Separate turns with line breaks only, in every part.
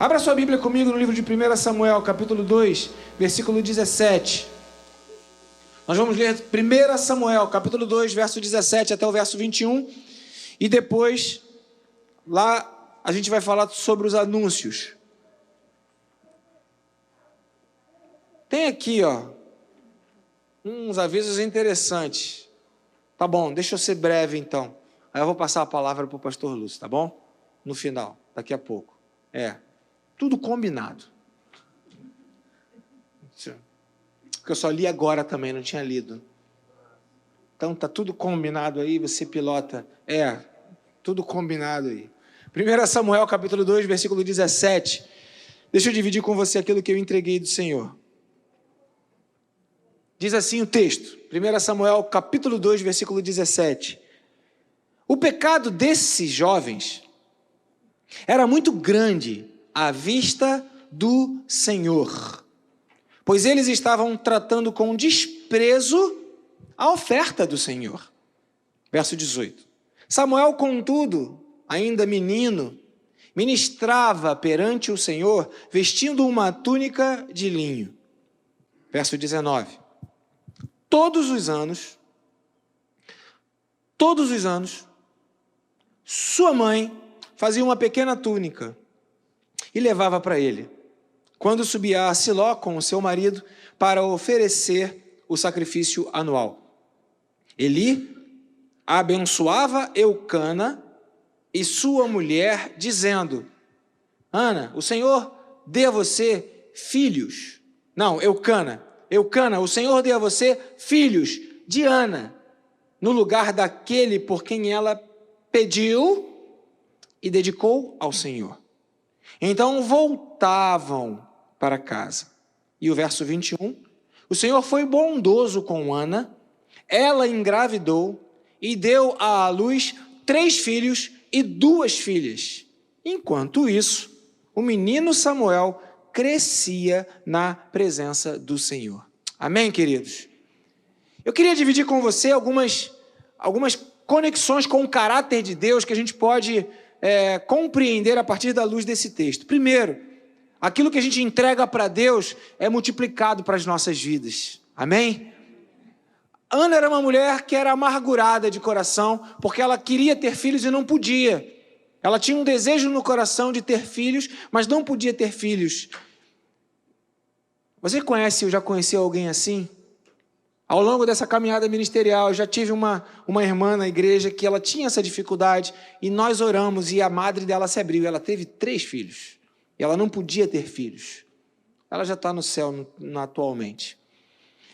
Abra sua Bíblia comigo no livro de 1 Samuel, capítulo 2, versículo 17. Nós vamos ler 1 Samuel, capítulo 2, verso 17 até o verso 21. E depois, lá, a gente vai falar sobre os anúncios. Tem aqui, uns avisos interessantes. Tá bom, deixa eu ser breve então. Aí eu vou passar a palavra para o pastor Lúcio, tá bom? No final, daqui a pouco. Tudo combinado. Porque eu só li agora também, não tinha lido. Então tá tudo combinado aí, você pilota. Tudo combinado aí. 1 Samuel, capítulo 2, versículo 17. Deixa eu dividir com você aquilo que eu entreguei do Senhor. Diz assim o texto, 1 Samuel, capítulo 2, versículo 17. O pecado desses jovens era muito grande à vista do Senhor, pois eles estavam tratando com desprezo a oferta do Senhor. Verso 18. Samuel, contudo, ainda menino, ministrava perante o Senhor, vestindo uma túnica de linho. Verso 19. Todos os anos, sua mãe fazia uma pequena túnica e levava para ele, quando subia a Siló com o seu marido para oferecer o sacrifício anual. Eli abençoava Eucana e sua mulher, dizendo: Ana, o Senhor dê a você filhos. Não, Eucana, o Senhor dê a você filhos de Ana, no lugar daquele por quem ela pediu e dedicou ao Senhor. Então voltavam para casa. E o verso 21, o Senhor foi bondoso com Ana, ela engravidou e deu à luz 3 filhos e 2 filhas. Enquanto isso, o menino Samuel crescia na presença do Senhor. Amém, queridos? Eu queria dividir com você algumas conexões com o caráter de Deus que a gente pode compreender a partir da luz desse texto. Primeiro, aquilo que a gente entrega para Deus é multiplicado para as nossas vidas. Amém? Ana era uma mulher que era amargurada de coração, porque ela queria ter filhos e não podia. Ela tinha um desejo no coração de ter filhos, mas não podia ter filhos. Você conhece ou já conheceu alguém assim? Ao longo dessa caminhada ministerial, eu já tive uma irmã na igreja que ela tinha essa dificuldade, e nós oramos, e a madre dela se abriu. Ela teve 3 filhos, e ela não podia ter filhos. Ela já está no céu atualmente.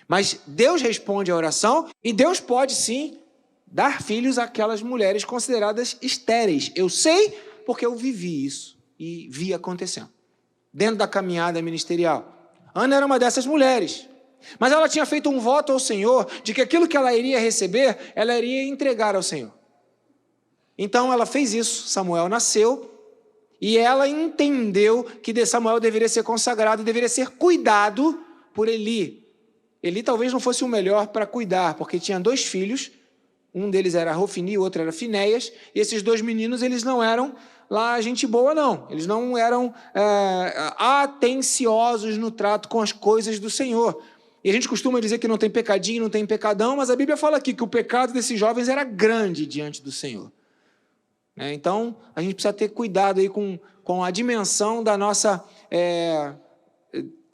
Mas Deus responde à oração, e Deus pode sim dar filhos àquelas mulheres consideradas estéreis. Eu sei porque eu vivi isso, e vi acontecendo, dentro da caminhada ministerial. Ana era uma dessas mulheres. Mas ela tinha feito um voto ao Senhor de que aquilo que ela iria receber, ela iria entregar ao Senhor. Então ela fez isso. Samuel nasceu e ela entendeu que Samuel deveria ser consagrado, deveria ser cuidado por Eli. Eli talvez não fosse o melhor para cuidar, porque tinha 2 filhos, um deles era Hofni e o outro era Finéias, e esses 2 meninos, eles não eram lá gente boa não, eles não eram atenciosos no trato com as coisas do Senhor. E a gente costuma dizer que não tem pecadinho, não tem pecadão, mas a Bíblia fala aqui que o pecado desses jovens era grande diante do Senhor. Então, a gente precisa ter cuidado aí com a dimensão da nossa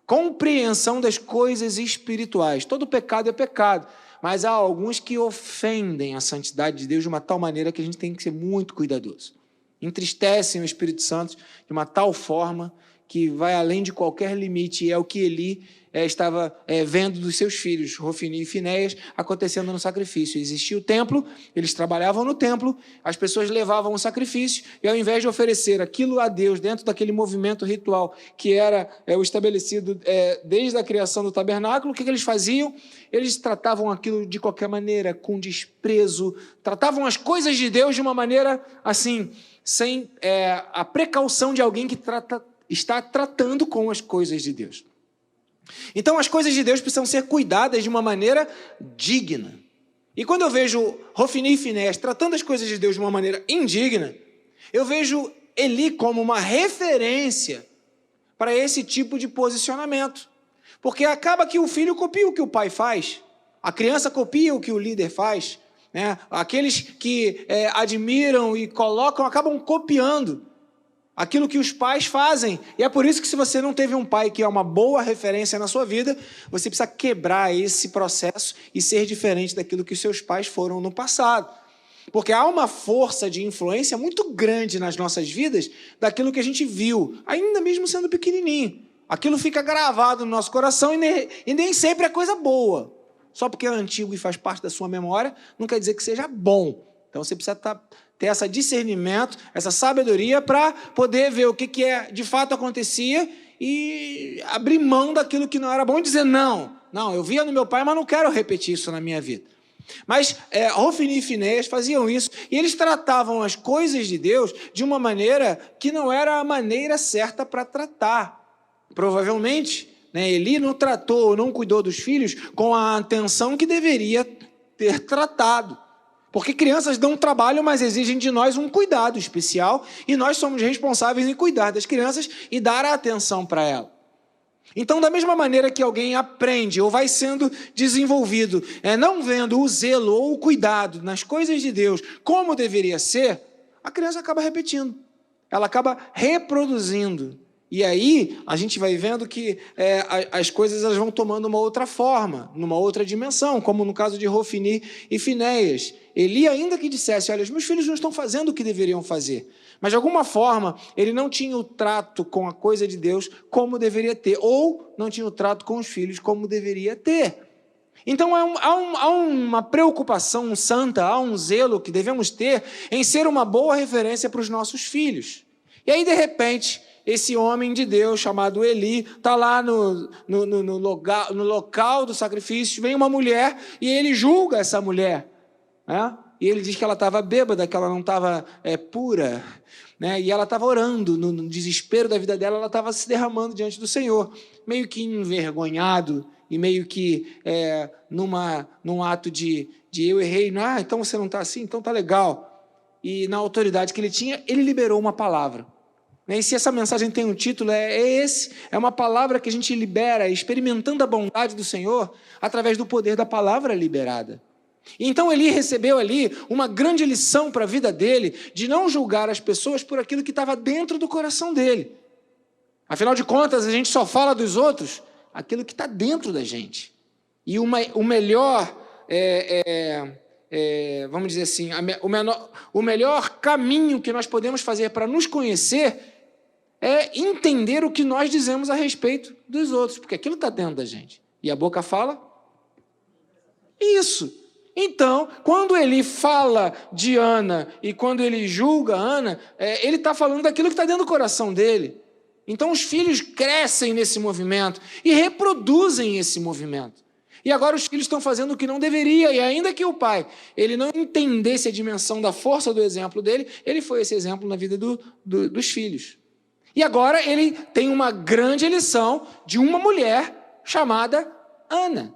compreensão das coisas espirituais. Todo pecado é pecado, mas há alguns que ofendem a santidade de Deus de uma tal maneira que a gente tem que ser muito cuidadoso. Entristecem o Espírito Santo de uma tal forma que vai além de qualquer limite, e é o que Eli estava vendo dos seus filhos, Hofni e Finéias, acontecendo no sacrifício. Existia o templo, eles trabalhavam no templo, as pessoas levavam o sacrifício, e ao invés de oferecer aquilo a Deus dentro daquele movimento ritual que era o estabelecido desde a criação do tabernáculo, o que eles faziam? Eles tratavam aquilo de qualquer maneira, com desprezo, tratavam as coisas de Deus de uma maneira assim, sem a precaução de alguém que está tratando com as coisas de Deus. Então as coisas de Deus precisam ser cuidadas de uma maneira digna. E quando eu vejo Hofni e Finéias tratando as coisas de Deus de uma maneira indigna, eu vejo Eli como uma referência para esse tipo de posicionamento. Porque acaba que o filho copia o que o pai faz, a criança copia o que o líder faz, né? Aqueles que admiram e colocam, acabam copiando aquilo que os pais fazem. E é por isso que, se você não teve um pai que é uma boa referência na sua vida, você precisa quebrar esse processo e ser diferente daquilo que os seus pais foram no passado. Porque há uma força de influência muito grande nas nossas vidas daquilo que a gente viu, ainda mesmo sendo pequenininho. Aquilo fica gravado no nosso coração e nem sempre é coisa boa. Só porque é antigo e faz parte da sua memória, não quer dizer que seja bom. Então você precisa ter esse discernimento, essa sabedoria para poder ver o que de fato acontecia e abrir mão daquilo que não era bom e dizer não, eu via no meu pai, mas não quero repetir isso na minha vida. Mas Hofni e Finéias faziam isso, e eles tratavam as coisas de Deus de uma maneira que não era a maneira certa para tratar. Provavelmente, Eli não tratou, não cuidou dos filhos com a atenção que deveria ter tratado. Porque crianças dão trabalho, mas exigem de nós um cuidado especial, e nós somos responsáveis em cuidar das crianças e dar a atenção para elas. Então, da mesma maneira que alguém aprende ou vai sendo desenvolvido, não vendo o zelo ou o cuidado nas coisas de Deus como deveria ser, a criança acaba repetindo, ela acaba reproduzindo. E aí a gente vai vendo que as coisas elas vão tomando uma outra forma, numa outra dimensão, como no caso de Hofni e Finéias. Eli, ainda que dissesse, olha, os meus filhos não estão fazendo o que deveriam fazer, mas de alguma forma ele não tinha o trato com a coisa de Deus como deveria ter, ou não tinha o trato com os filhos como deveria ter. Então há uma preocupação santa, há um zelo que devemos ter em ser uma boa referência para os nossos filhos. E aí, de repente, esse homem de Deus chamado Eli está lá no local do sacrifício, vem uma mulher e ele julga essa mulher, né? E ele diz que ela estava bêbada, que ela não estava pura, né? E ela estava orando, no desespero da vida dela, ela estava se derramando diante do Senhor, meio que envergonhado e meio que num ato de eu errei, então você não está assim, então está legal. E na autoridade que ele tinha, ele liberou uma palavra. E se essa mensagem tem um título, é uma palavra que a gente libera, experimentando a bondade do Senhor, através do poder da palavra liberada. Então Eli recebeu ali uma grande lição para a vida dele, de não julgar as pessoas por aquilo que estava dentro do coração dele. Afinal de contas, a gente só fala dos outros aquilo que está dentro da gente. E o melhor, vamos dizer assim, o melhor caminho que nós podemos fazer para nos conhecer é entender o que nós dizemos a respeito dos outros, porque aquilo está dentro da gente. E a boca fala isso. Então, quando ele fala de Ana e quando ele julga Ana, ele está falando daquilo que está dentro do coração dele. Então, os filhos crescem nesse movimento e reproduzem esse movimento. E agora os filhos estão fazendo o que não deveria, e ainda que o pai ele não entendesse a dimensão da força do exemplo dele, ele foi esse exemplo na vida dos filhos. E agora ele tem uma grande lição de uma mulher chamada Ana.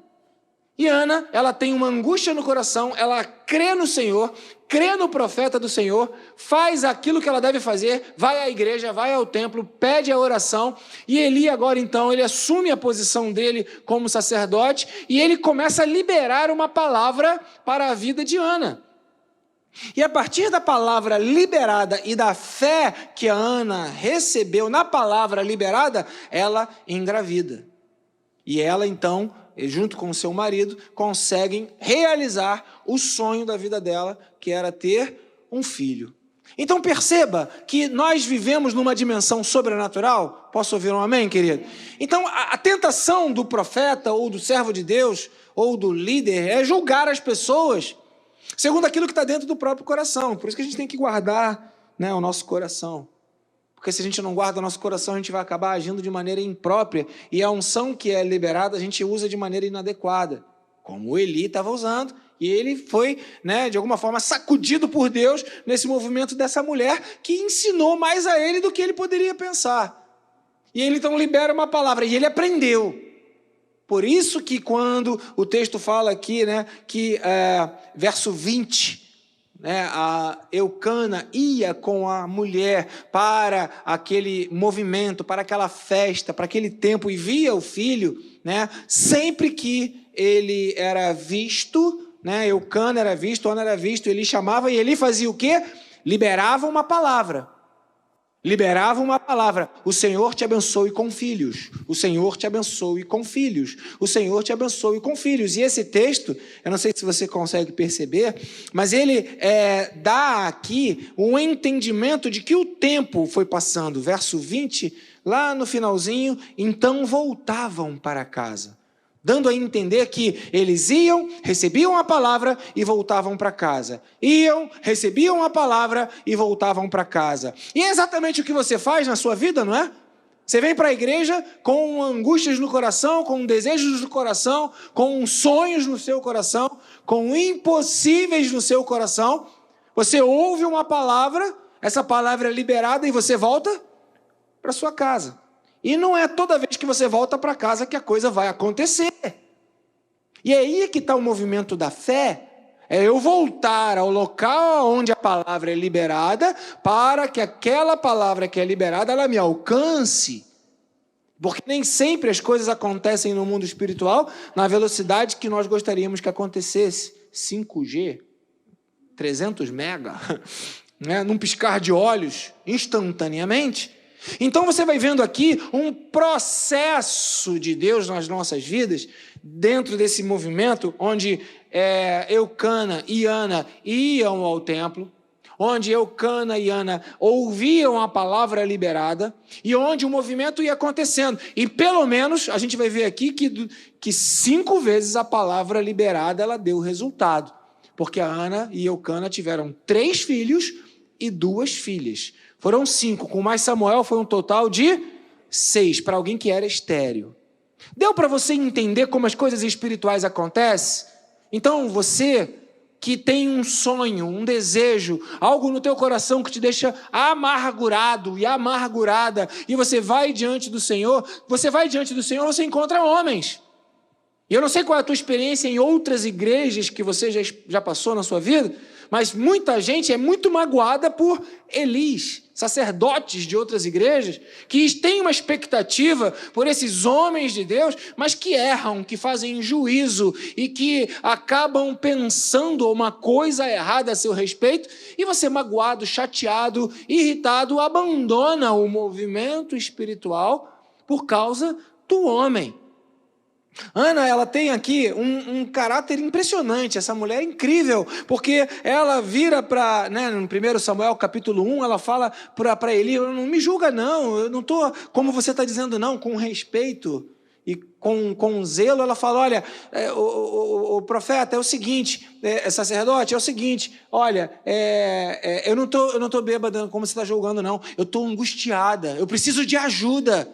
E Ana, ela tem uma angústia no coração, ela crê no Senhor, crê no profeta do Senhor, faz aquilo que ela deve fazer, vai à igreja, vai ao templo, pede a oração, e Eli agora então, ele assume a posição dele como sacerdote, e ele começa a liberar uma palavra para a vida de Ana. E a partir da palavra liberada e da fé que a Ana recebeu na palavra liberada, ela engravida. E ela então, junto com o seu marido, conseguem realizar o sonho da vida dela, que era ter um filho. Então perceba que nós vivemos numa dimensão sobrenatural. Posso ouvir um amém, querido? Então a tentação do profeta ou do servo de Deus ou do líder é julgar as pessoas segundo aquilo que está dentro do próprio coração. Por isso que a gente tem que guardar, o nosso coração. Porque se a gente não guarda o nosso coração, a gente vai acabar agindo de maneira imprópria. E a unção que é liberada, a gente usa de maneira inadequada. Como o Eli estava usando. E ele foi, de alguma forma, sacudido por Deus nesse movimento dessa mulher que ensinou mais a ele do que ele poderia pensar. E ele então libera uma palavra. E ele aprendeu. Por isso que quando o texto fala aqui, que verso 20, né, a Eucana ia com a mulher para aquele movimento, para aquela festa, para aquele tempo, e via o filho, né, sempre que ele era visto, né, Eucana era visto, Ana era visto, ele chamava e ele fazia o quê? Liberava uma palavra. Liberava uma palavra: o Senhor te abençoe com filhos, o Senhor te abençoe com filhos, o Senhor te abençoe com filhos. E esse texto, eu não sei se você consegue perceber, mas ele dá aqui um entendimento de que o tempo foi passando. Verso 20, lá no finalzinho, então voltavam para casa, dando a entender que eles iam, recebiam a palavra e voltavam para casa. Iam, recebiam a palavra e voltavam para casa. E é exatamente o que você faz na sua vida, não é? Você vem para a igreja com angústias no coração, com desejos no coração, com sonhos no seu coração, com impossíveis no seu coração. Você ouve uma palavra, essa palavra é liberada e você volta para sua casa. E não é toda vez que você volta para casa que a coisa vai acontecer. E é aí que está o movimento da fé. É eu voltar ao local onde a palavra é liberada, para que aquela palavra que é liberada, ela me alcance. Porque nem sempre as coisas acontecem no mundo espiritual na velocidade que nós gostaríamos que acontecesse. 5G, 300 mega, né? Num piscar de olhos, instantaneamente. Então você vai vendo aqui um processo de Deus nas nossas vidas, dentro desse movimento, onde Eucana e Ana iam ao templo, onde Eucana e Ana ouviam a palavra liberada, e onde o movimento ia acontecendo. E pelo menos, a gente vai ver aqui que 5 vezes a palavra liberada, ela deu resultado. Porque a Ana e Eucana tiveram 3 filhos e 2 filhas. Foram 5, com mais Samuel foi um total de 6, para alguém que era estéril. Deu para você entender como as coisas espirituais acontecem? Então você que tem um sonho, um desejo, algo no teu coração que te deixa amargurado e amargurada, e você vai diante do Senhor, você encontra homens. E eu não sei qual é a tua experiência em outras igrejas que você já passou na sua vida, mas muita gente é muito magoada por Elis, sacerdotes de outras igrejas, que têm uma expectativa por esses homens de Deus, mas que erram, que fazem juízo e que acabam pensando uma coisa errada a seu respeito, e você, magoado, chateado, irritado, abandona o movimento espiritual por causa do homem. Ana, ela tem aqui um caráter impressionante, essa mulher é incrível, porque ela vira para, né, no 1 Samuel capítulo 1, ela fala para Eli: não me julga não, eu não estou como você está dizendo não, com respeito e com zelo. Ela fala: olha, o profeta, é o seguinte, sacerdote, é o seguinte, olha, eu não tô bêbada como você está julgando não, eu estou angustiada, eu preciso de ajuda.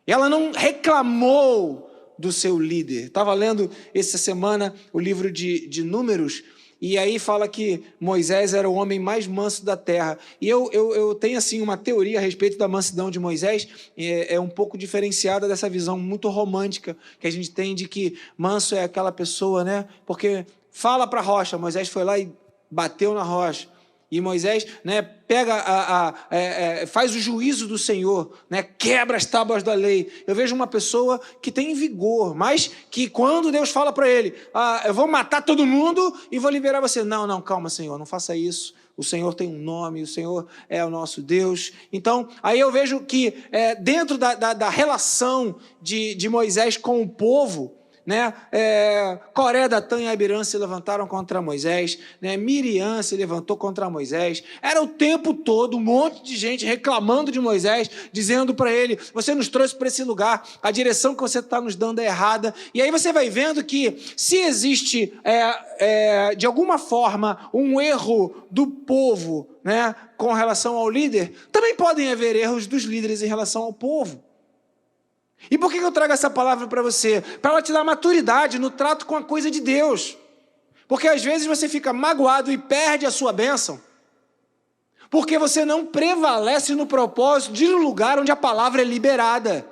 Ela não reclamou do seu líder. Estava lendo essa semana o livro de Números, e aí fala que Moisés era o homem mais manso da terra. E eu tenho assim uma teoria a respeito da mansidão de Moisés, é um pouco diferenciada dessa visão muito romântica que a gente tem de que manso é aquela pessoa, né? Porque fala para a rocha, Moisés foi lá e bateu na rocha. E Moisés, né, faz o juízo do Senhor, né, quebra as tábuas da lei. Eu vejo uma pessoa que tem vigor, mas que quando Deus fala para ele: eu vou matar todo mundo e vou liberar você. Não, calma, Senhor, não faça isso. O Senhor tem um nome, o Senhor é o nosso Deus. Então, aí eu vejo que dentro da relação de Moisés com o povo, né? Coré, Datã e Abirã se levantaram contra Moisés, né? Miriam se levantou contra Moisés. Era o tempo todo um monte de gente reclamando de Moisés, dizendo para ele: você nos trouxe para esse lugar, a direção que você está nos dando é errada. E aí você vai vendo que se existe de alguma forma um erro do povo, né, com relação ao líder, também podem haver erros dos líderes em relação ao povo. E por que eu trago essa palavra para você? Para ela te dar maturidade no trato com a coisa de Deus. Porque às vezes você fica magoado e perde a sua bênção, porque você não prevalece no propósito de um lugar onde a palavra é liberada.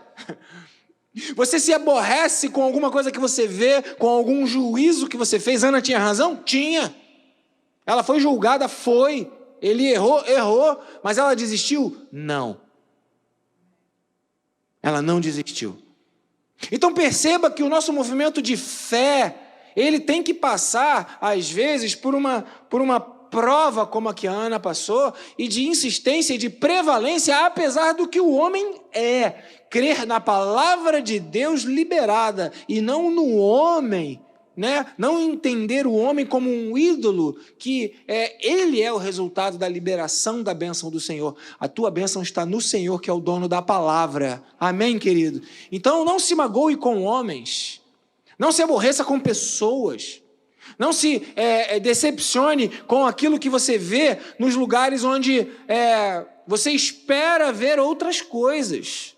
Você se aborrece com alguma coisa que você vê, com algum juízo que você fez. Ana tinha razão? Tinha. Ela foi julgada? Foi. Ele errou, mas ela desistiu? Não. Ela não desistiu. Então perceba que o nosso movimento de fé, ele tem que passar, às vezes, por uma prova como a que a Ana passou, e de insistência e de prevalência, apesar do que o homem é. Crer na palavra de Deus liberada, e não no homem, né? Não entender o homem como um ídolo, que ele é o resultado da liberação da bênção do Senhor. A tua bênção está no Senhor, que é o dono da palavra. Amém, querido? Então não se magoe com homens, não se aborreça com pessoas, não se decepcione com aquilo que você vê nos lugares onde você espera ver outras coisas.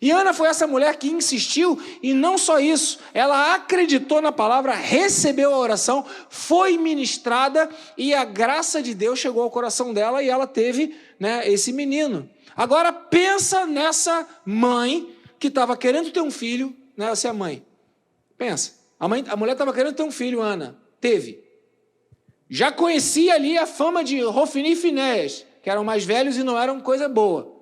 E Ana foi essa mulher que insistiu, e não só isso, ela acreditou na palavra, recebeu a oração, foi ministrada, e a graça de Deus chegou ao coração dela, e ela teve, né, esse menino. Agora pensa nessa mãe que estava querendo ter um filho, né, você é mãe, pensa, a mulher estava querendo ter um filho, Ana, teve. Já conhecia ali a fama de Hofni e Finéias, que eram mais velhos e não eram coisa boa.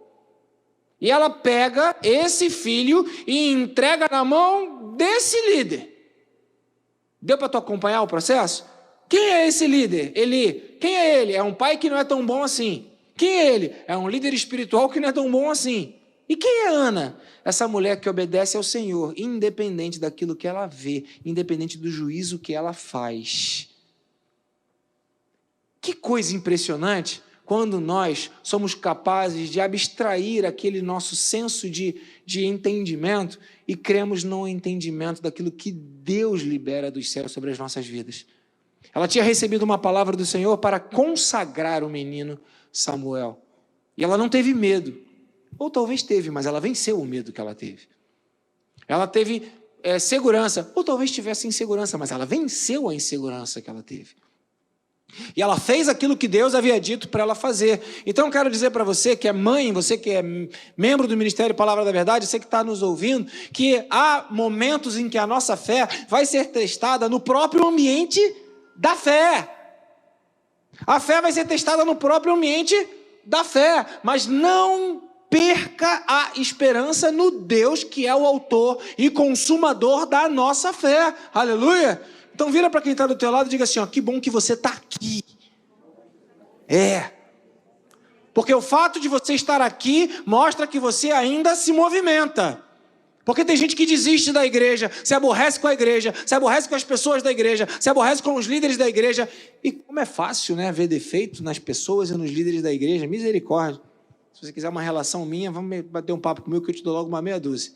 E ela pega esse filho e entrega na mão desse líder. Deu para tu acompanhar o processo? Quem é esse líder? Eli. Quem é ele? É um pai que não é tão bom assim. Quem é ele? É um líder espiritual que não é tão bom assim. E quem é Ana? Essa mulher que obedece ao Senhor, independente daquilo que ela vê, independente do juízo que ela faz. Que coisa impressionante quando nós somos capazes de abstrair aquele nosso senso de entendimento e cremos no entendimento daquilo que Deus libera dos céus sobre as nossas vidas. Ela tinha recebido uma palavra do Senhor para consagrar o menino Samuel. E ela não teve medo. Ou talvez teve, mas ela venceu o medo que ela teve. Ela teve segurança. Ou talvez tivesse insegurança, mas ela venceu a insegurança que ela teve. E ela fez aquilo que Deus havia dito para ela fazer. Então eu quero dizer para você que é mãe, você que é membro do Ministério Palavra da Verdade, você que está nos ouvindo, que há momentos em que a nossa fé vai ser testada no próprio ambiente da fé. A fé vai ser testada no próprio ambiente da fé, mas não perca a esperança no Deus que é o autor e consumador da nossa fé. Aleluia! Então vira para quem está do teu lado e diga assim, ó, que bom que você está aqui. Porque o fato de você estar aqui mostra que você ainda se movimenta. Porque tem gente que desiste da igreja, se aborrece com a igreja, se aborrece com as pessoas da igreja, se aborrece com os líderes da igreja. E como é fácil, né, ver defeito nas pessoas e nos líderes da igreja, misericórdia. Se você quiser uma relação minha, vamos bater um papo comigo que eu te dou logo uma meia dúzia.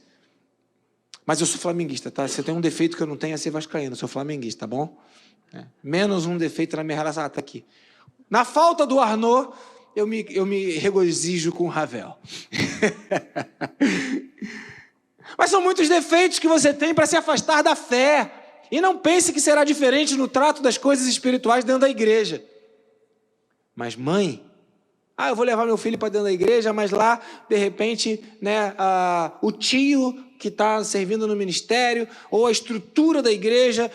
Mas eu sou flamenguista, tá? Se eu tenho um defeito que eu não tenho, é ser vascaíno. Eu sou flamenguista, tá bom? Menos um defeito na minha relação. Tá aqui. Na falta do Arnaud, eu me regozijo com o Ravel. Mas são muitos defeitos que você tem para se afastar da fé. E não pense que será diferente no trato das coisas espirituais dentro da igreja. Mas mãe, eu vou levar meu filho para dentro da igreja, mas lá, de repente, né, o tio que está servindo no ministério, ou a estrutura da igreja,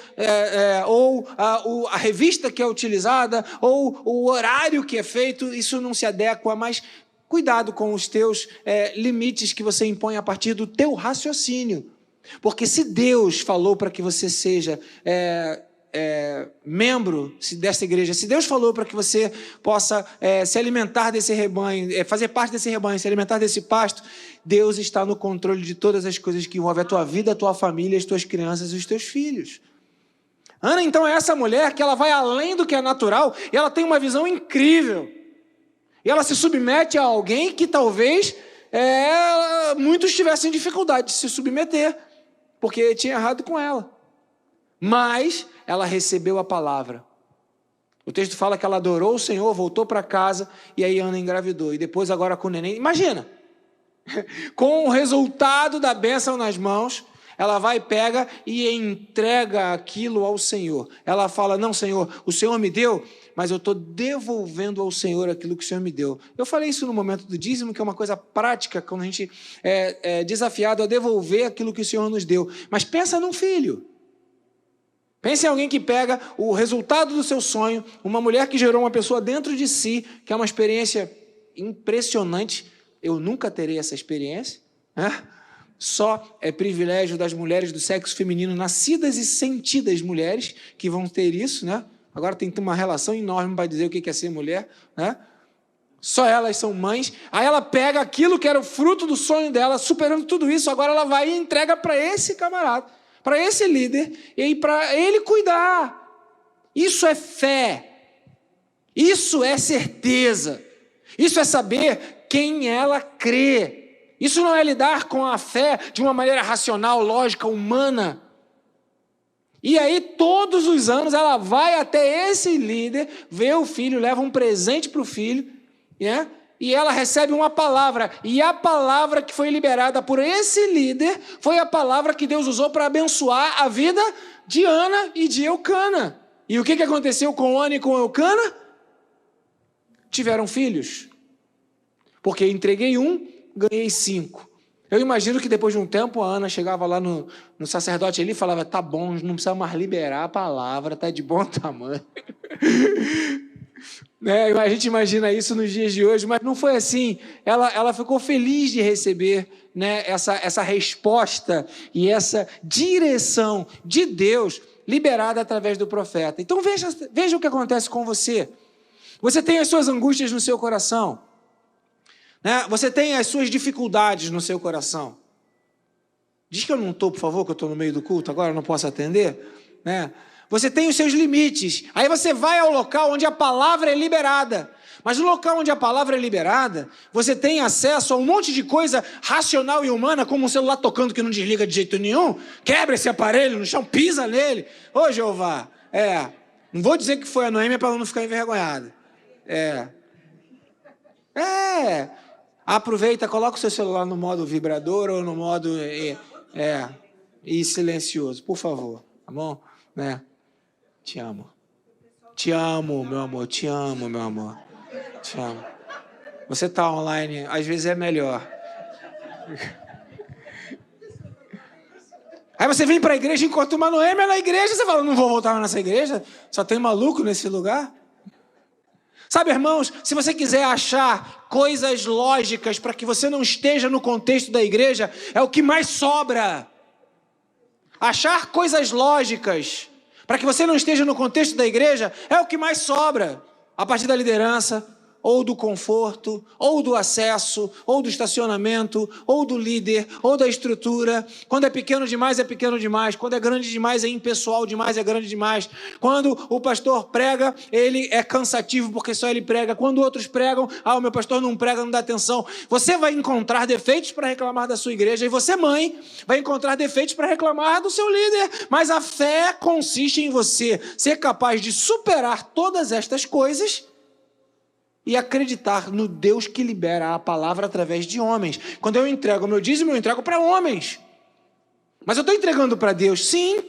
ou a revista que é utilizada, ou o horário que é feito, isso não se adequa, mas cuidado com os teus limites que você impõe a partir do teu raciocínio. Porque se Deus falou para que você seja membro dessa igreja, se Deus falou para que você possa se alimentar desse rebanho, fazer parte desse rebanho, se alimentar desse pasto, Deus está no controle de todas as coisas que envolvem a tua vida, a tua família, as tuas crianças e os teus filhos. Ana, então, é essa mulher que ela vai além do que é natural e ela tem uma visão incrível. E ela se submete a alguém que talvez muitos tivessem dificuldade de se submeter, porque tinha errado com ela. Mas ela recebeu a palavra. O texto fala que ela adorou o Senhor, voltou para casa, e aí Ana engravidou. E depois agora com o neném, imagina, com o resultado da bênção nas mãos, ela vai, pega e entrega aquilo ao Senhor. Ela fala, não, Senhor, o Senhor me deu, mas eu estou devolvendo ao Senhor aquilo que o Senhor me deu. Eu falei isso no momento do dízimo, que é uma coisa prática, quando a gente é desafiado a devolver aquilo que o Senhor nos deu. Mas pensa num filho. Pense em alguém que pega o resultado do seu sonho, uma mulher que gerou uma pessoa dentro de si, que é uma experiência impressionante. Eu nunca terei essa experiência, né? Só é privilégio das mulheres do sexo feminino, nascidas e sentidas mulheres, que vão ter isso, né? Agora tem uma relação enorme para dizer o que é ser mulher, né? Só elas são mães. Aí ela pega aquilo que era o fruto do sonho dela, superando tudo isso, agora ela vai e entrega para esse camarada, para esse líder, e para ele cuidar. Isso é fé. Isso é certeza. Isso é saber quem ela crê. Isso não é lidar com a fé de uma maneira racional, lógica, humana. E aí, todos os anos, ela vai até esse líder, vê o filho, leva um presente para o filho, né? E ela recebe uma palavra. E a palavra que foi liberada por esse líder foi a palavra que Deus usou para abençoar a vida de Ana e de Eucana. E o que aconteceu com Ana e com Eucana? Tiveram filhos. Porque entreguei um, ganhei 5. Eu imagino que depois de um tempo a Ana chegava lá no sacerdote ali e falava: tá bom, não precisa mais liberar a palavra, tá de bom tamanho. Né? A gente imagina isso nos dias de hoje, mas não foi assim. Ela ficou feliz de receber, né, essa resposta e essa direção de Deus liberada através do profeta. Então veja o que acontece com você. Você tem as suas angústias no seu coração, né? Você tem as suas dificuldades no seu coração. Diz que eu não estou, por favor, que eu estou no meio do culto agora, eu não posso atender, né? Você tem os seus limites. Aí você vai ao local onde a palavra é liberada. Mas no local onde a palavra é liberada, você tem acesso a um monte de coisa racional e humana, como um celular tocando que não desliga de jeito nenhum. Quebra esse aparelho no chão, pisa nele. Ô, Jeová, não vou dizer que foi a Noêmia para ela não ficar envergonhada. Aproveita, coloca o seu celular no modo vibrador ou no modo e silencioso, por favor, tá bom? Né? Te amo. Te amo, meu amor. Te amo, meu amor. Te amo. Você tá online, às vezes é melhor. Aí você vem para a igreja, encontra uma Noêmia na igreja, você fala: não vou voltar nessa igreja, só tem maluco nesse lugar. Sabe, irmãos, se você quiser achar coisas lógicas para que você não esteja no contexto da igreja, é o que mais sobra. Achar coisas lógicas para que você não esteja no contexto da igreja é o que mais sobra. A partir da liderança, ou do conforto, ou do acesso, ou do estacionamento, ou do líder, ou da estrutura. Quando é pequeno demais, é pequeno demais. Quando é grande demais, é impessoal demais, é grande demais. Quando o pastor prega, ele é cansativo porque só ele prega. Quando outros pregam, o meu pastor não prega, não dá atenção. Você vai encontrar defeitos para reclamar da sua igreja, e você, mãe, vai encontrar defeitos para reclamar do seu líder. Mas a fé consiste em você ser capaz de superar todas estas coisas e acreditar no Deus que libera a palavra através de homens. Quando eu entrego o meu dízimo, eu entrego para homens. Mas eu estou entregando para Deus, sim.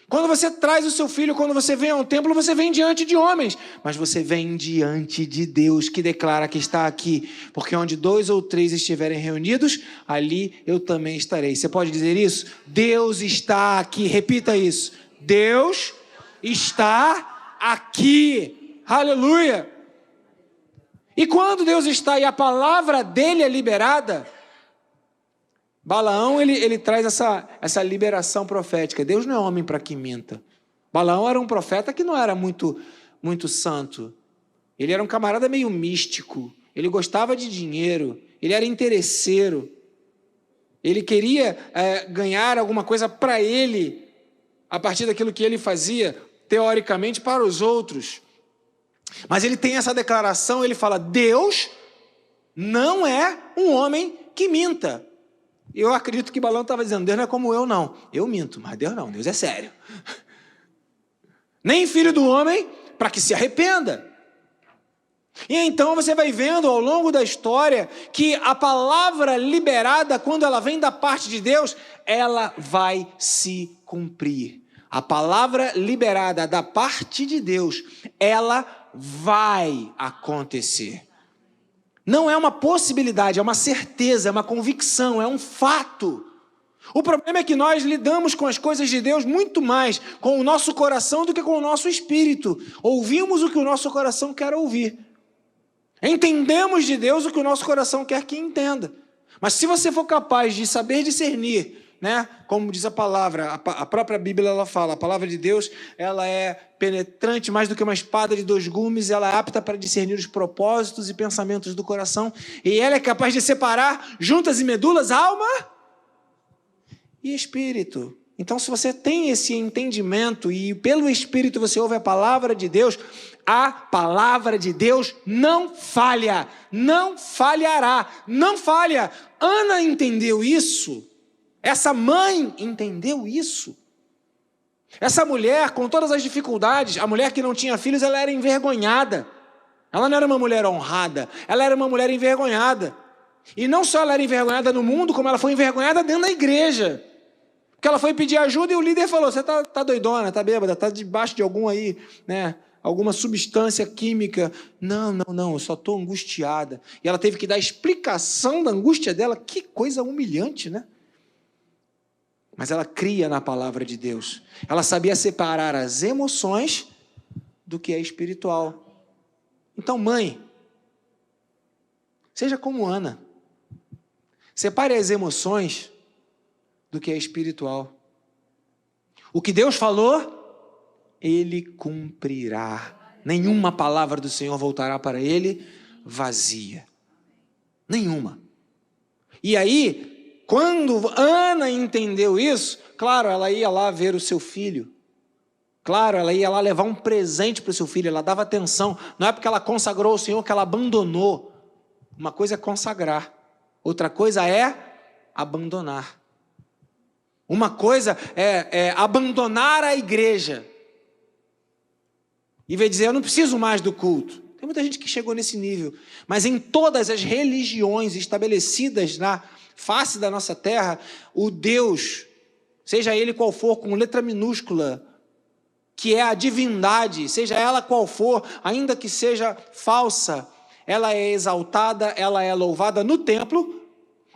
Quando você traz o seu filho, quando você vem ao templo, você vem diante de homens. Mas você vem diante de Deus, que declara que está aqui. Porque onde 2 ou 3 estiverem reunidos, ali eu também estarei. Você pode dizer isso? Deus está aqui. Repita isso. Deus está aqui. Aleluia. E quando Deus está e a palavra dele é liberada, Balaão ele traz essa liberação profética. Deus não é homem para que minta. Balaão era um profeta que não era muito santo. Ele era um camarada meio místico. Ele gostava de dinheiro. Ele era interesseiro. Ele queria ganhar alguma coisa para ele, a partir daquilo que ele fazia, teoricamente, para os outros. Mas ele tem essa declaração, ele fala: Deus não é um homem que minta. Eu acredito que Balaão estava dizendo: Deus não é como eu, não. Eu minto, mas Deus não, Deus é sério. Nem filho do homem para que se arrependa. E então você vai vendo ao longo da história que a palavra liberada, quando ela vem da parte de Deus, ela vai se cumprir. A palavra liberada da parte de Deus, ela vai acontecer. Não é uma possibilidade, é uma certeza, é uma convicção, é um fato. O problema é que nós lidamos com as coisas de Deus muito mais com o nosso coração do que com o nosso espírito. Ouvimos o que o nosso coração quer ouvir. Entendemos de Deus o que o nosso coração quer que entenda. Mas se você for capaz de saber discernir, né, como diz a palavra, a própria Bíblia ela fala, a palavra de Deus ela é penetrante mais do que uma espada de 2 gumes, ela é apta para discernir os propósitos e pensamentos do coração, e ela é capaz de separar juntas e medulas, alma e espírito. Então, se você tem esse entendimento e pelo Espírito você ouve a palavra de Deus não falha, não falhará, não falha. Ana entendeu isso, essa mãe entendeu isso. Essa mulher, com todas as dificuldades, a mulher que não tinha filhos, ela era envergonhada. Ela não era uma mulher honrada, ela era uma mulher envergonhada. E não só ela era envergonhada no mundo, como ela foi envergonhada dentro da igreja. Porque ela foi pedir ajuda e o líder falou, você tá doidona, tá bêbada, tá debaixo de algum aí, né, alguma substância química. Não, eu só estou angustiada. E ela teve que dar explicação da angústia dela. Que coisa humilhante, né? Mas ela cria na palavra de Deus. Ela sabia separar as emoções do que é espiritual. Então, mãe, seja como Ana. Separe as emoções do que é espiritual. O que Deus falou, Ele cumprirá. Nenhuma palavra do Senhor voltará para Ele vazia. Nenhuma. E aí, quando Ana entendeu isso, claro, ela ia lá ver o seu filho. Claro, ela ia lá levar um presente para o seu filho, ela dava atenção. Não é porque ela consagrou ao Senhor que ela abandonou. Uma coisa é consagrar, outra coisa é abandonar. Uma coisa é abandonar a igreja e vai dizer, eu não preciso mais do culto. Tem muita gente que chegou nesse nível, mas em todas as religiões estabelecidas na face da nossa terra, o Deus, seja ele qual for, com letra minúscula, que é a divindade, seja ela qual for, ainda que seja falsa, ela é exaltada, ela é louvada no templo,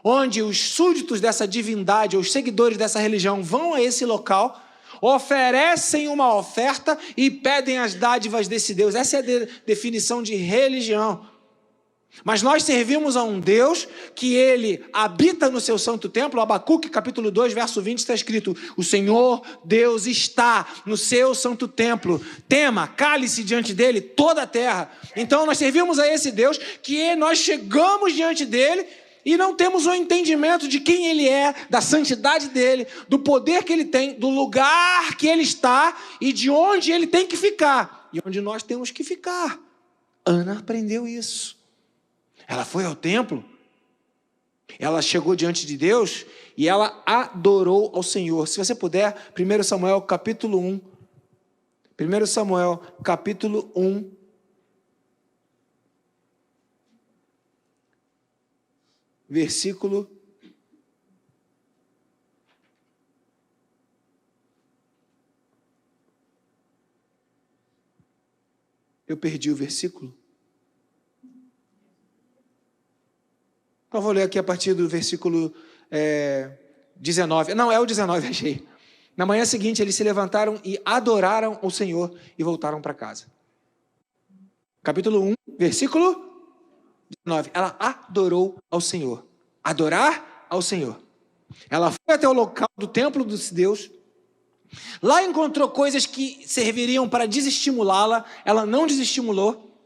onde os súditos dessa divindade, os seguidores dessa religião vão a esse local, oferecem uma oferta e pedem as dádivas desse Deus. Essa é a definição de religião. Mas nós servimos a um Deus que Ele habita no seu santo templo. Abacuque, capítulo 2, verso 20, está escrito, o Senhor Deus está no seu santo templo. Tema, cale-se diante dele toda a terra. Então nós servimos a esse Deus que nós chegamos diante dele e não temos o entendimento de quem Ele é, da santidade dEle, do poder que Ele tem, do lugar que Ele está e de onde Ele tem que ficar. E onde nós temos que ficar. Ana aprendeu isso. Ela foi ao templo, ela chegou diante de Deus e ela adorou ao Senhor. Se você puder, 1 Samuel capítulo 1. 1 Samuel capítulo 1. Versículo 'Eu perdi o versículo. Então vou ler aqui a partir do versículo 19. Não, é o 19, achei. Na manhã seguinte eles se levantaram e adoraram o Senhor e voltaram para casa. Capítulo 1, versículo 19. Ela adorou ao Senhor. Adorar ao Senhor. Ela foi até o local do templo de Deus. Lá encontrou coisas que serviriam para desestimulá-la. Ela não desestimulou.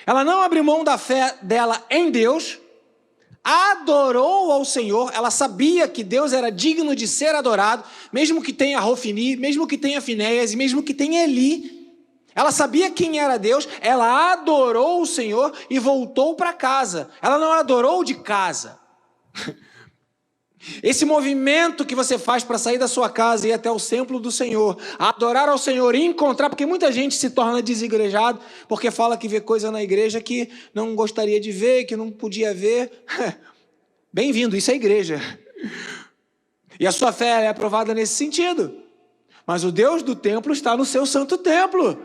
Ela não abriu mão da fé dela em Deus. Adorou ao Senhor. Ela sabia que Deus era digno de ser adorado, mesmo que tenha Rofini, mesmo que tenha Finéias e mesmo que tenha Eli. Ela sabia quem era Deus, ela adorou o Senhor e voltou para casa. Ela não adorou de casa. Esse movimento que você faz para sair da sua casa e ir até o templo do Senhor, adorar ao Senhor e encontrar, porque muita gente se torna desigrejado, porque fala que vê coisa na igreja que não gostaria de ver, que não podia ver. Bem-vindo, isso é igreja. E a sua fé é aprovada nesse sentido. Mas o Deus do templo está no seu santo templo.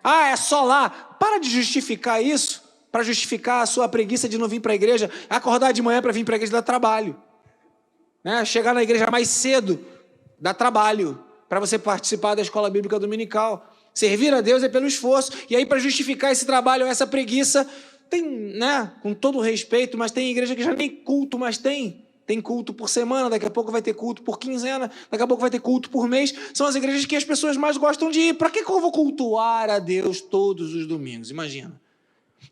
Ah, é só lá. Para de justificar isso, para justificar a sua preguiça de não vir para a igreja, acordar de manhã para vir para a igreja dar trabalho. né? Chegar na igreja mais cedo dá trabalho para você participar da escola bíblica dominical. Servir a Deus é pelo esforço. E aí, para justificar esse trabalho, essa preguiça, tem, né, com todo respeito, mas tem igreja que já nem culto, mas tem culto por semana, daqui a pouco vai ter culto por quinzena, daqui a pouco vai ter culto por mês. São as igrejas que as pessoas mais gostam de ir. Para que eu vou cultuar a Deus todos os domingos? Imagina.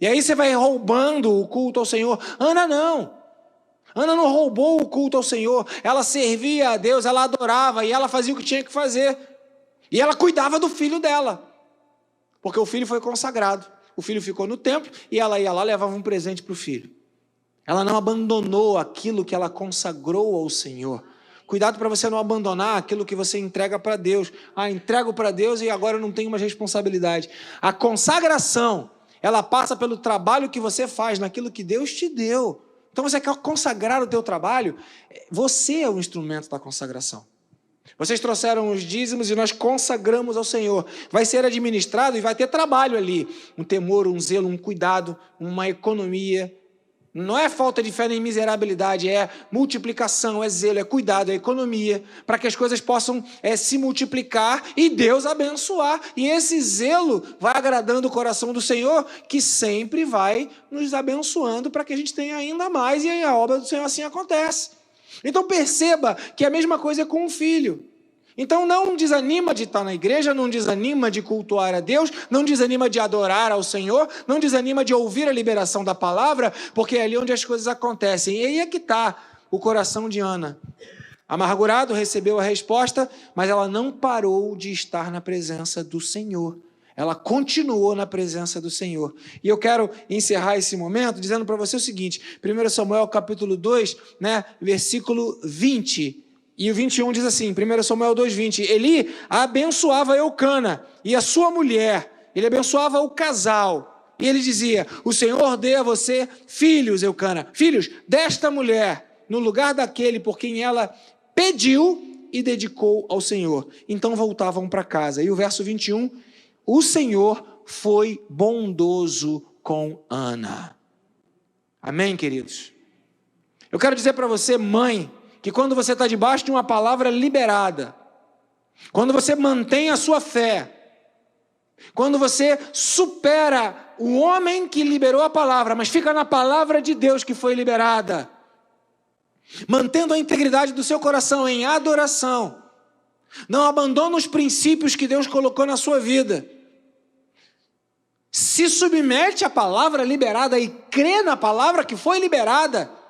E aí você vai roubando o culto ao Senhor. Ana não roubou o culto ao Senhor. Ela servia a Deus, ela adorava e ela fazia o que tinha que fazer. E ela cuidava do filho dela, porque o filho foi consagrado. O filho ficou no templo e ela ia lá e levava um presente para o filho. Ela não abandonou aquilo que ela consagrou ao Senhor. Cuidado para você não abandonar aquilo que você entrega para Deus. Entrego para Deus e agora eu não tenho mais responsabilidade. A consagração, ela passa pelo trabalho que você faz naquilo que Deus te deu. Então você quer consagrar o teu trabalho? Você é o instrumento da consagração. Vocês trouxeram os dízimos e nós consagramos ao Senhor. Vai ser administrado e vai ter trabalho ali. Um temor, um zelo, um cuidado, uma economia. Não é falta de fé nem miserabilidade, é multiplicação, é zelo, é cuidado, é economia, para que as coisas possam se multiplicar e Deus abençoar. E esse zelo vai agradando o coração do Senhor, que sempre vai nos abençoando para que a gente tenha ainda mais, e aí a obra do Senhor assim acontece. Então perceba que a mesma coisa é com o filho. Então não desanima de estar na igreja, não desanima de cultuar a Deus, não desanima de adorar ao Senhor, não desanima de ouvir a liberação da palavra, porque é ali onde as coisas acontecem. E aí é que está o coração de Ana. Amargurado, recebeu a resposta, mas ela não parou de estar na presença do Senhor. Ela continuou na presença do Senhor. E eu quero encerrar esse momento dizendo para você o seguinte, 1 Samuel capítulo 2, versículo 20, e o 21 diz assim, 1 Samuel 2,20, Eli abençoava Eucana e a sua mulher, ele abençoava o casal, e ele dizia, o Senhor dê a você filhos, Eucana, filhos desta mulher, no lugar daquele por quem ela pediu e dedicou ao Senhor. Então voltavam para casa. E o verso 21, o Senhor foi bondoso com Ana. Amém, queridos? Eu quero dizer para você, mãe, que quando você está debaixo de uma palavra liberada, quando você mantém a sua fé, quando você supera o homem que liberou a palavra, mas fica na palavra de Deus que foi liberada, mantendo a integridade do seu coração em adoração, não abandona os princípios que Deus colocou na sua vida, se submete à palavra liberada e crê na palavra que foi liberada.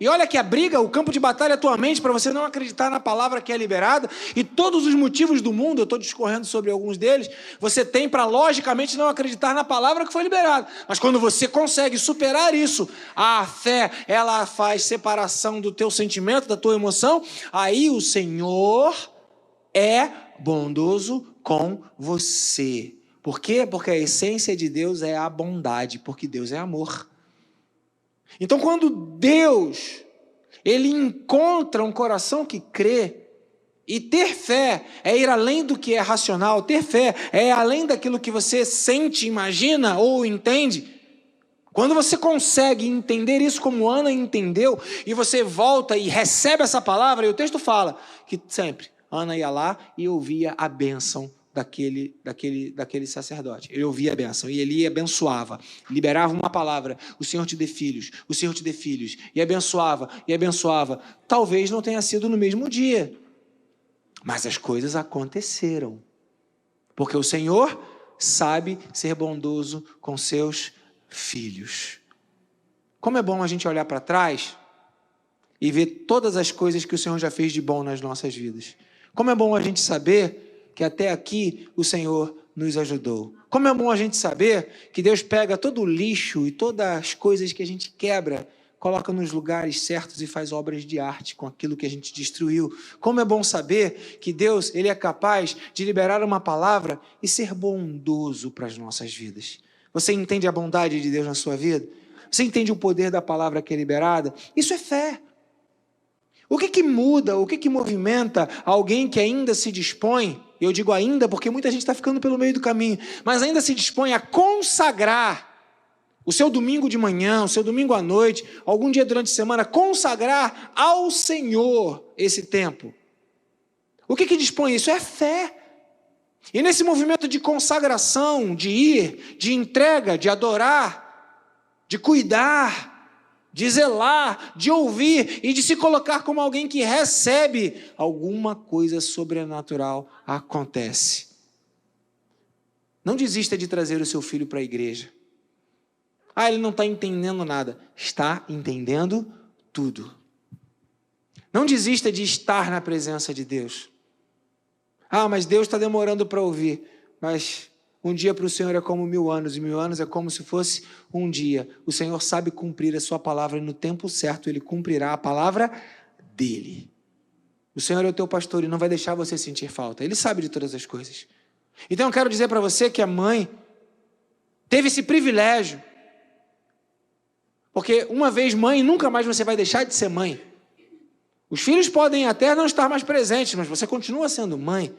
E olha que a briga, o campo de batalha é a tua mente para você não acreditar na palavra que é liberada, e todos os motivos do mundo, eu estou discorrendo sobre alguns deles, você tem para logicamente não acreditar na palavra que foi liberada. Mas quando você consegue superar isso, a fé, ela faz separação do teu sentimento, da tua emoção, aí o Senhor é bondoso com você. Por quê? Porque a essência de Deus é a bondade, porque Deus é amor. Então, quando Deus, ele encontra um coração que crê, e ter fé é ir além do que é racional, ter fé é além daquilo que você sente, imagina ou entende. Quando você consegue entender isso como Ana entendeu, e você volta e recebe essa palavra, e o texto fala que sempre Ana ia lá e ouvia a bênção daquele sacerdote. Ele ouvia a bênção e ele abençoava, liberava uma palavra, o Senhor te dê filhos, o Senhor te dê filhos, e abençoava. Talvez não tenha sido no mesmo dia, mas as coisas aconteceram, porque o Senhor sabe ser bondoso com seus filhos. Como é bom a gente olhar para trás e ver todas as coisas que o Senhor já fez de bom nas nossas vidas. Como é bom a gente saber que até aqui o Senhor nos ajudou. Como é bom a gente saber que Deus pega todo o lixo e todas as coisas que a gente quebra, coloca nos lugares certos e faz obras de arte com aquilo que a gente destruiu. Como é bom saber que Deus, ele é capaz de liberar uma palavra e ser bondoso para as nossas vidas. Você entende a bondade de Deus na sua vida? Você entende o poder da palavra que é liberada? Isso é fé. O que muda, o que movimenta alguém que ainda se dispõe, eu digo ainda porque muita gente está ficando pelo meio do caminho, mas ainda se dispõe a consagrar o seu domingo de manhã, o seu domingo à noite, algum dia durante a semana, consagrar ao Senhor esse tempo. O que dispõe isso? É fé. E nesse movimento de consagração, de ir, de entrega, de adorar, de cuidar, de zelar, de ouvir e de se colocar como alguém que recebe, alguma coisa sobrenatural acontece. Não desista de trazer o seu filho para a igreja. Ele não está entendendo nada. Está entendendo tudo. Não desista de estar na presença de Deus. Mas Deus está demorando para ouvir. Mas um dia para o Senhor é como 1000 anos, e 1000 anos é como se fosse um dia. O Senhor sabe cumprir a sua palavra e no tempo certo Ele cumprirá a palavra dEle. O Senhor é o teu pastor e não vai deixar você sentir falta. Ele sabe de todas as coisas. Então eu quero dizer para você que a mãe teve esse privilégio. Porque uma vez mãe, nunca mais você vai deixar de ser mãe. Os filhos podem até não estar mais presentes, mas você continua sendo mãe.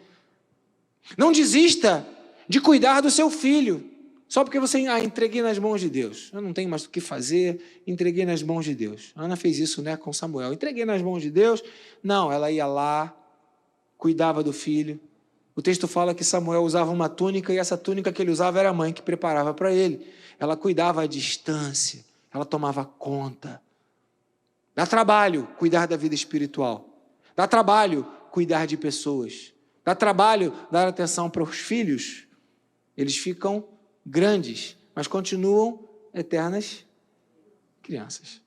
Não desista de cuidar do seu filho, só porque você, entreguei nas mãos de Deus. Eu não tenho mais o que fazer, entreguei nas mãos de Deus. A Ana fez isso, com Samuel. Entreguei nas mãos de Deus. Não, ela ia lá, cuidava do filho. O texto fala que Samuel usava uma túnica, e essa túnica que ele usava era a mãe que preparava para ele. Ela cuidava à distância. Ela tomava conta. Dá trabalho cuidar da vida espiritual. Dá trabalho cuidar de pessoas. Dá trabalho dar atenção para os filhos. Eles ficam grandes, mas continuam eternas crianças.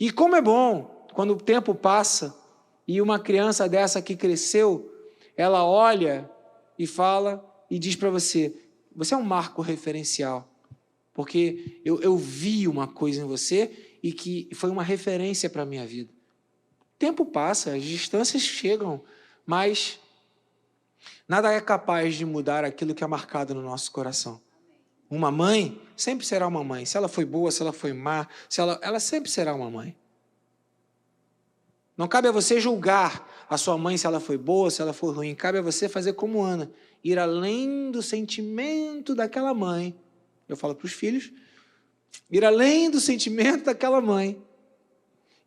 E como é bom quando o tempo passa e uma criança dessa que cresceu, ela olha e fala e diz para você: você é um marco referencial. Porque eu vi uma coisa em você e que foi uma referência para a minha vida. O tempo passa, as distâncias chegam, mas nada é capaz de mudar aquilo que é marcado no nosso coração. Uma mãe sempre será uma mãe. Se ela foi boa, se ela foi má, ela sempre será uma mãe. Não cabe a você julgar a sua mãe se ela foi boa, se ela foi ruim. Cabe a você fazer como Ana, ir além do sentimento daquela mãe. Eu falo para os filhos, ir além do sentimento daquela mãe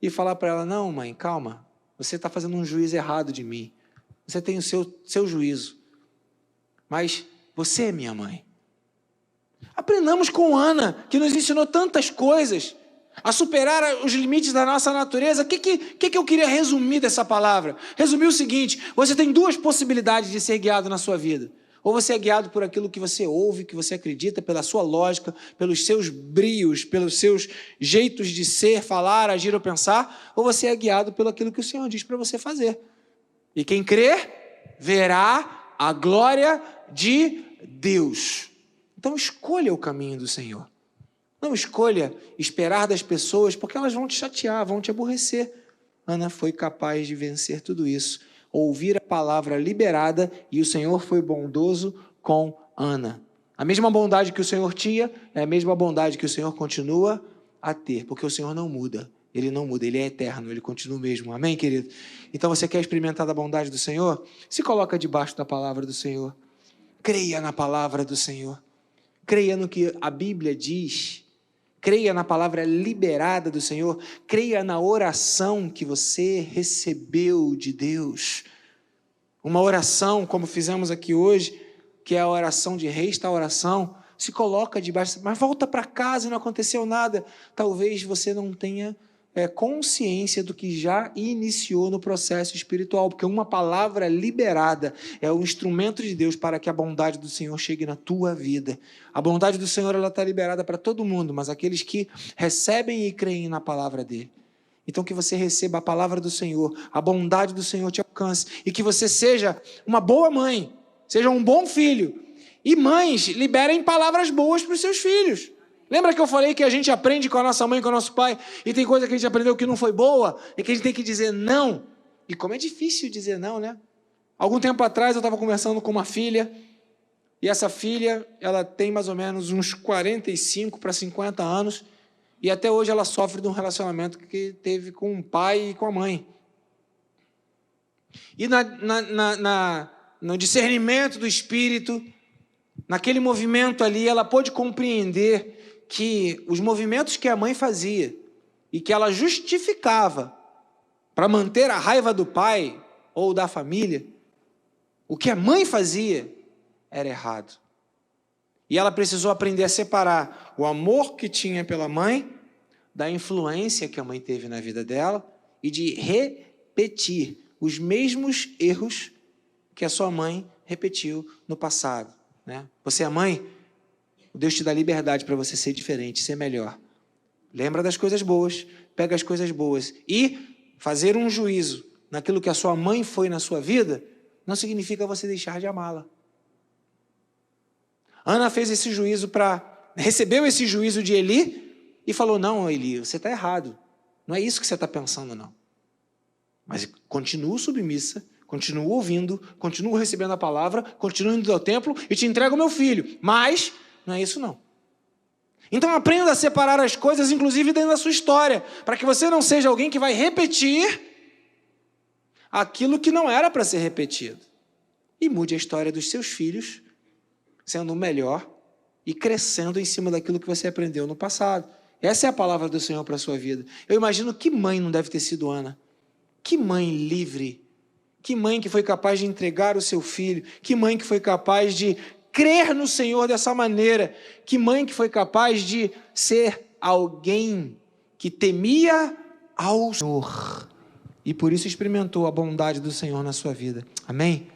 e falar para ela: não, mãe, calma, você está fazendo um juízo errado de mim. Você tem o seu juízo, mas você é minha mãe. Aprendamos com Ana, que nos ensinou tantas coisas, a superar os limites da nossa natureza. O que eu queria resumir dessa palavra? Resumir o seguinte: você tem 2 possibilidades de ser guiado na sua vida. Ou você é guiado por aquilo que você ouve, que você acredita, pela sua lógica, pelos seus brios, pelos seus jeitos de ser, falar, agir ou pensar, ou você é guiado pelo aquilo que o Senhor diz para você fazer. E quem crer, verá a glória de Deus. Então escolha o caminho do Senhor. Não escolha esperar das pessoas, porque elas vão te chatear, vão te aborrecer. Ana foi capaz de vencer tudo isso. Ouvir a palavra liberada, e o Senhor foi bondoso com Ana. A mesma bondade que o Senhor tinha, é a mesma bondade que o Senhor continua a ter, porque o Senhor não muda, Ele não muda, Ele é eterno, Ele continua o mesmo, amém, querido? Então você quer experimentar da bondade do Senhor? Se coloca debaixo da palavra do Senhor, creia na palavra do Senhor, creia no que a Bíblia diz, creia na palavra liberada do Senhor, creia na oração que você recebeu de Deus. Uma oração, como fizemos aqui hoje, que é a oração de restauração, se coloca debaixo, mas volta para casa e não aconteceu nada. Talvez você não tenha consciência do que já iniciou no processo espiritual, porque uma palavra liberada é o instrumento de Deus para que a bondade do Senhor chegue na tua vida. A bondade do Senhor está liberada para todo mundo, mas aqueles que recebem e creem na palavra dele. Então que você receba a palavra do Senhor, a bondade do Senhor te alcance, e que você seja uma boa mãe, seja um bom filho. E mães, liberem palavras boas para os seus filhos. Lembra que eu falei que a gente aprende com a nossa mãe, com o nosso pai, e tem coisa que a gente aprendeu que não foi boa, e que a gente tem que dizer não. E como é difícil dizer não, né? Algum tempo atrás eu estava conversando com uma filha, e essa filha, ela tem mais ou menos uns 45 para 50 anos, e até hoje ela sofre de um relacionamento que teve com o pai e com a mãe. E no discernimento do Espírito, Naquele movimento ali, ela pôde compreender que os movimentos que a mãe fazia e que ela justificava para manter a raiva do pai ou da família, o que a mãe fazia era errado. E ela precisou aprender a separar o amor que tinha pela mãe da influência que a mãe teve na vida dela e de repetir os mesmos erros que a sua mãe repetiu no passado, né? Você é mãe, Deus te dá liberdade para você ser diferente, ser melhor. Lembra das coisas boas, pega as coisas boas. E fazer um juízo naquilo que a sua mãe foi na sua vida não significa você deixar de amá-la. Ana fez esse juízo recebeu esse juízo de Eli e falou: não, Eli, você está errado. Não é isso que você está pensando, não. Mas continuo submissa, continuo ouvindo, continuo recebendo a palavra, continuo indo ao templo e te entrego o meu filho. Mas não é isso, não. Então aprenda a separar as coisas, inclusive dentro da sua história, para que você não seja alguém que vai repetir aquilo que não era para ser repetido. E mude a história dos seus filhos, sendo o melhor e crescendo em cima daquilo que você aprendeu no passado. Essa é a palavra do Senhor para a sua vida. Eu imagino que mãe não deve ter sido Ana. Que mãe livre. Que mãe que foi capaz de entregar o seu filho. Que mãe que foi capaz de crer no Senhor dessa maneira. Que mãe que foi capaz de ser alguém que temia ao Senhor. E por isso experimentou a bondade do Senhor na sua vida. Amém?